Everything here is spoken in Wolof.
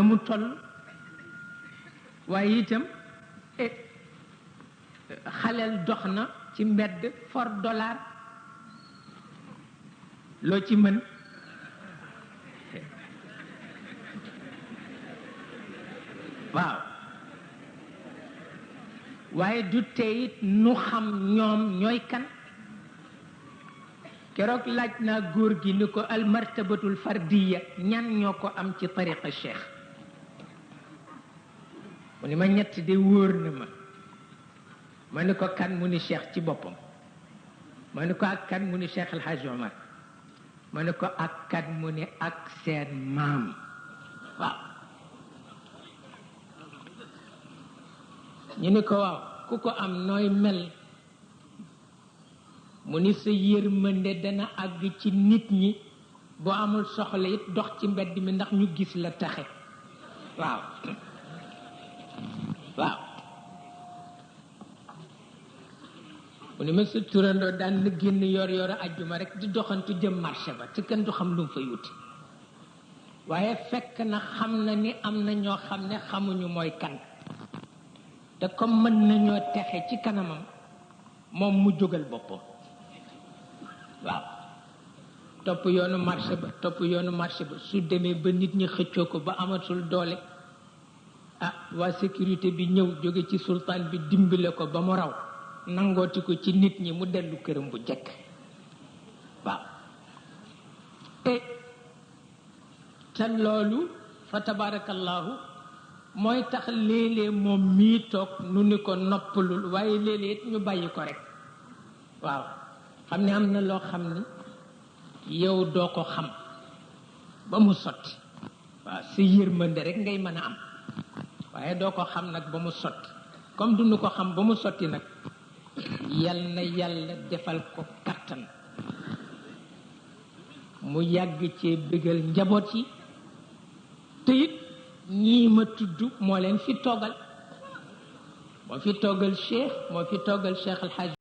mu toll waaye itam xaleel dox na ci mbedd for dollar loo ci mën waaw waaye du tey it nu xam ñoom ñooy kan keroog laaj naa góor gi ni ko al martabatul fardiya ñan ñoo ko am ci tariqa cheikh mu ni ma ñett de wóor na ma ni ko kan mu ni cheikh ci boppam ma ni ko ak kan mu ni cheikh El Hadj Omar ma ni ko ak kan mu ni ak seen maam waaw ñu ni ko waaw ku ko am nooy mel mu ni sa yërmande dana àgg ci nit ñi boo amul soxla it dox ci mbedd mi ndax ñu gis la taxe waaw waaw mu ni ma sa turandoo daan na génn yor yor ajjuma rek di doxantu jëm marché ba te kenn du xam lu mu fa yuti waaye fekk na xam na ni am na ñoo xam ne xamuñu mooy kan te comme mën nañoo texe ci kanamam moom mu jógal boppam waaw topp yoonu marché ba su demee ba nit ñi xëccoo ko ba amatul doole waa sécurité bi ñëw jóge ci sultaan bi dimbale ko ba mu raw nangooti ko ci nit ñi mu dellu këram bu jekk waaw te loolu fa tabarakallahu mooy tax léeg-léeg moom mii toog nu ni ko noppalul waaye léeg-léeg it ñu bàyyi ko rek waaw xam ne am na loo xam ni yow doo ko xam ba mu sotti waaw sa yërmande rek ngay mën a am waaye doo ko xam nag ba mu sotti comme du nu ko xam ba mu sotti nag yal na yàlla defal ko kattan mu yàgg cee bëggal njaboot yi te it ñii ma tudd moo leen fi toogal moo fi toogal Cheikh El Hadj